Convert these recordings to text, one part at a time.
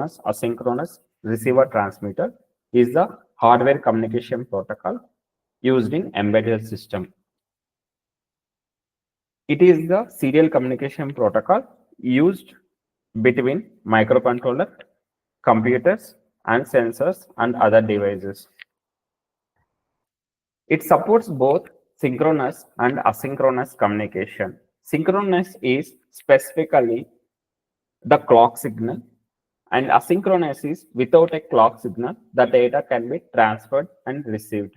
Synchronous Asynchronous Receiver-Transmitter is the hardware communication protocol used in embedded system. It is the serial communication protocol used between microcontroller, computers, and sensors and other devices. It supports both synchronous and asynchronous communication. Synchronous is specifically the clock signal, and asynchronous is without a clock signal, the data can be transferred and received.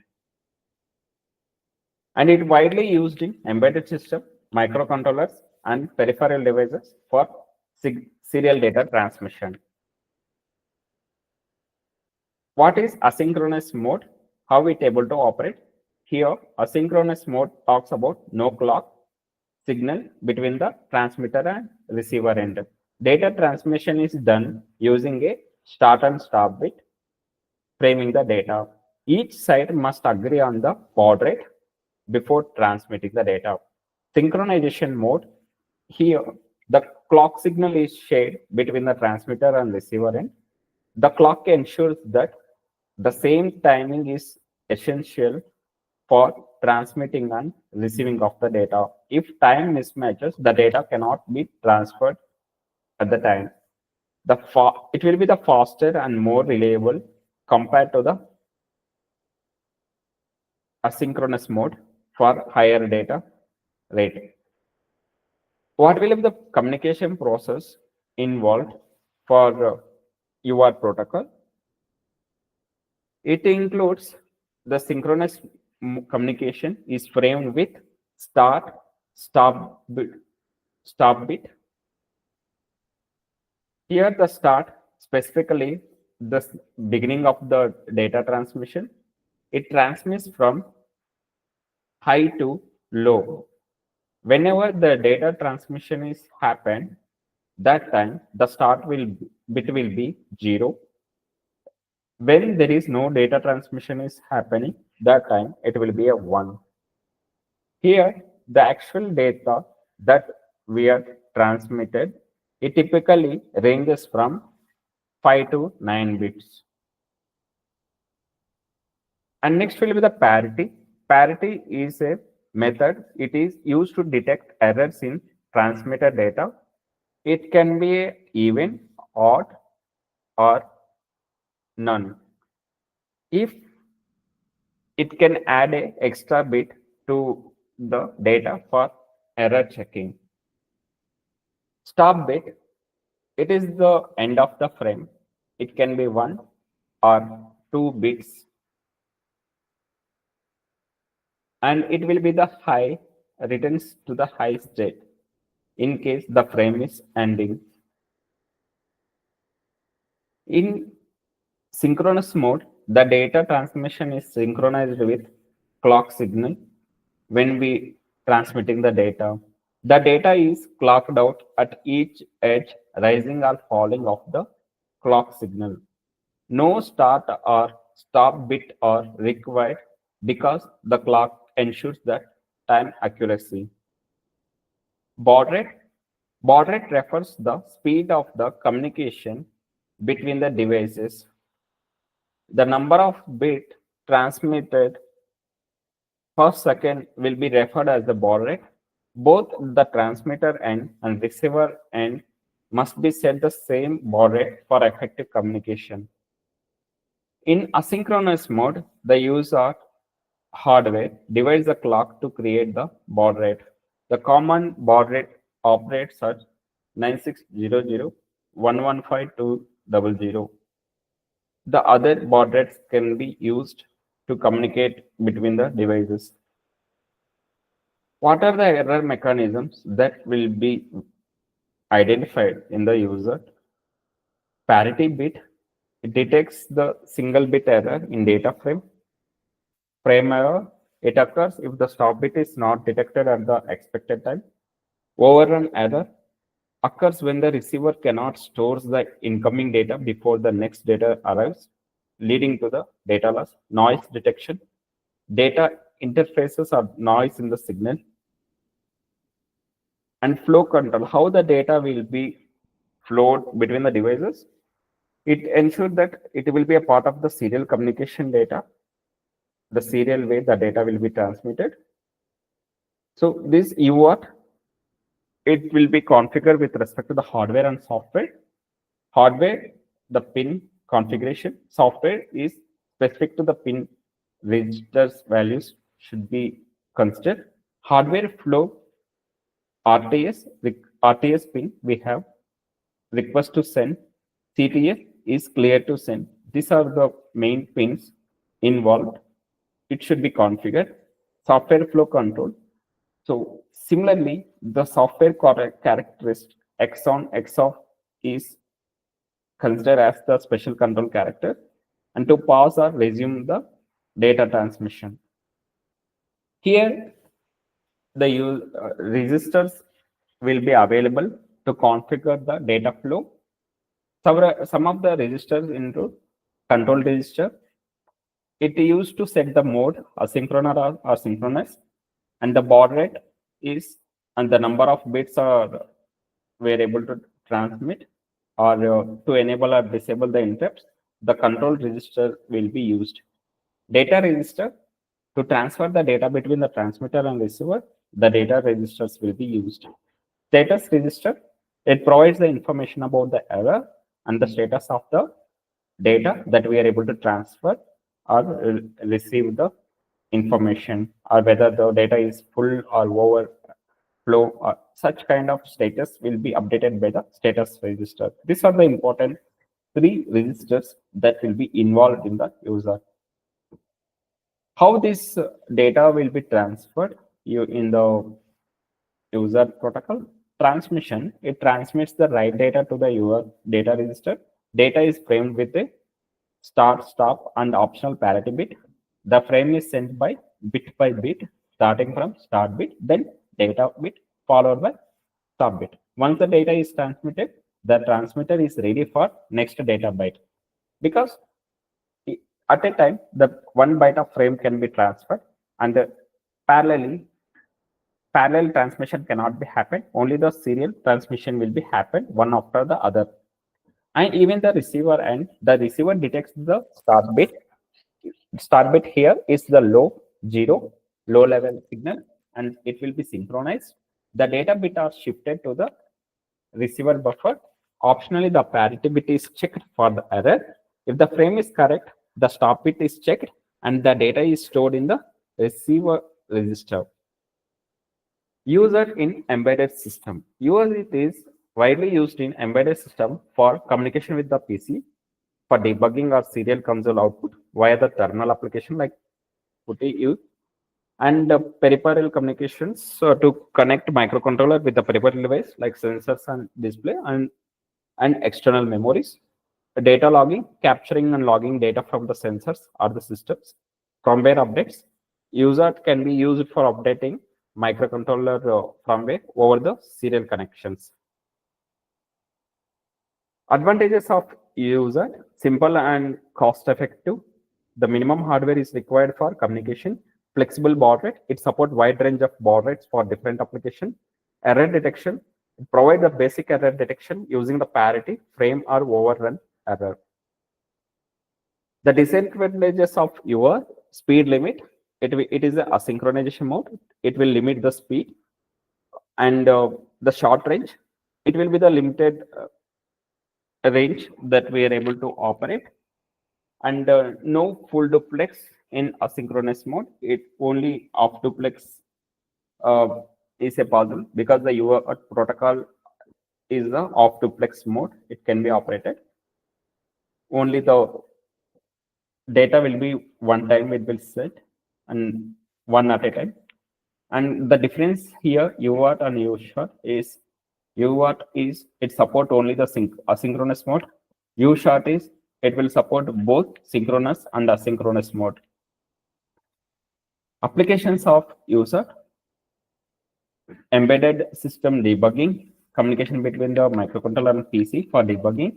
And it widely used in embedded system, microcontrollers, and peripheral devices for serial data transmission. What is asynchronous mode? How it able to operate? Here, asynchronous mode talks about no clock signal between the transmitter and receiver end. Data transmission is done using a start and stop bit, framing the data. Each side must agree on the baud rate before transmitting the data. Synchronization mode, here the clock signal is shared between the transmitter and receiver end. The clock ensures that the same timing is essential for transmitting and receiving of the data. If time mismatches, the data cannot be transferred at the time. It will be the faster and more reliable compared to the asynchronous mode for higher data rate. What will be the communication process involved for UART protocol? It includes the synchronous communication is framed with start, stop bit. Here the start, specifically the beginning of the data transmission. It transmits from high to low. Whenever the data transmission is happened, that time the bit will be 0. When there is no data transmission is happening, that time it will be a 1. Here, the actual data that we are transmitted, it typically ranges from 5 to 9 bits. And next will be the parity. Parity is a method. It is used to detect errors in transmitted data. It can be even, odd, or none. If it can add an extra bit to the data for error checking. Stop bit, it is the end of the frame. It can be 1 or 2 bits. And it will be the high, returns to the high state in case the frame is ending. In synchronous mode, the data transmission is synchronized with clock signal. When we transmitting the data, the data is clocked out at each edge, rising or falling of the clock signal. No start or stop bit are required because the clock ensures that time accuracy. Baud rate refers the speed of the communication between the devices. The number of bits transmitted per second will be referred as the baud rate. Both the transmitter end and receiver end must be set the same baud rate for effective communication. In asynchronous mode, the USART hardware divides the clock to create the baud rate. The common baud rate operates at 9600115200. The other baud rates can be used to communicate between the devices. What are the error mechanisms that will be identified in the user? Parity bit, it detects the single bit error in data frame. Frame error, it occurs if the stop bit is not detected at the expected time. Overrun error occurs when the receiver cannot store the incoming data before the next data arrives, leading to the data loss. Noise detection, data interfaces or noise in the signal. And flow control, how the data will be flowed between the devices. It ensures that it will be a part of the serial communication data, the serial way the data will be transmitted. So this UART, it will be configured with respect to the hardware and software. Hardware, the pin configuration. Software is specific to the pin registers values should be considered. Hardware flow, RTS pin, we have request to send. CTS is clear to send. These are the main pins involved. It should be configured. Software flow control. So similarly, the software characteristic X on X off is considered as the special control character, and to pause or resume the data transmission. Here, the registers will be available to configure the data flow. Some of the registers include control register. It used to set the mode asynchronous or synchronous, and the baud rate is, and the number of bits are we're able to transmit, or to enable or disable the interrupts. The control register will be used. Data register, to transfer the data between the transmitter and receiver, the data registers will be used. Status register, it provides the information about the error and the status of the data that we are able to transfer or receive the information, or whether the data is full or overflow, or such kind of status will be updated by the status register. These are the important 3 registers that will be involved in the user. How this data will be transferred in the user protocol? Transmission, it transmits the write data to the your data register. Data is framed with a start, stop, and optional parity bit. The frame is sent by bit, starting from start bit, then data bit, followed by stop bit. Once the data is transmitted, the transmitter is ready for next data byte. Because at a time, the 1 byte of frame can be transferred, and parallel transmission cannot be happen. Only the serial transmission will be happen one after the other. And even the receiver end, the receiver detects the start bit. Start bit here is the low 0, low level signal, and it will be synchronized. The data bit are shifted to the receiver buffer. Optionally, the parity bit is checked for the error. If the frame is correct, the stop bit is checked, and the data is stored in the receiver register. USART in embedded system. USART is widely used in embedded system for communication with the PC, for debugging or serial console output via the terminal application like PuTTY, and peripheral communications to connect microcontroller with the peripheral device like sensors and display, and external memories. Data logging, capturing and logging data from the sensors or the systems. Firmware updates. USART can be used for updating microcontroller firmware over the serial connections. Advantages of USART: simple and cost effective. The minimum hardware is required for communication. Flexible baud rate, it supports wide range of baud rates for different applications. Error detection, it provides the basic error detection using the parity, frame, or overrun error. The disadvantages of your speed limit, it is a asynchronization mode. It will limit the speed, and the short range, it will be the limited range that we are able to operate, and no full duplex in asynchronous mode. It only off duplex is a puzzle, because the UART protocol is the off duplex mode. It can be operated. Only the data will be one time it will set, and one at a time. And the difference here, UART and USART, is UART is it support only the asynchronous mode. USART is it will support both synchronous and asynchronous mode. Applications of USART: embedded system debugging, communication between the microcontroller and PC for debugging,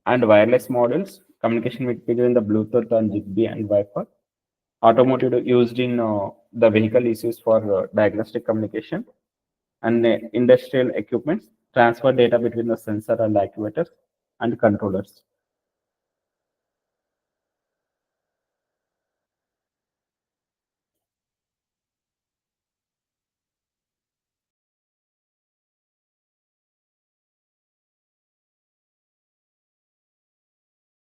and wireless modules, communication between the Bluetooth and Zigbee and Wi-Fi. Automotive used in the vehicle issues for diagnostic communication, and industrial equipments transfer data between the sensor and actuators and controllers.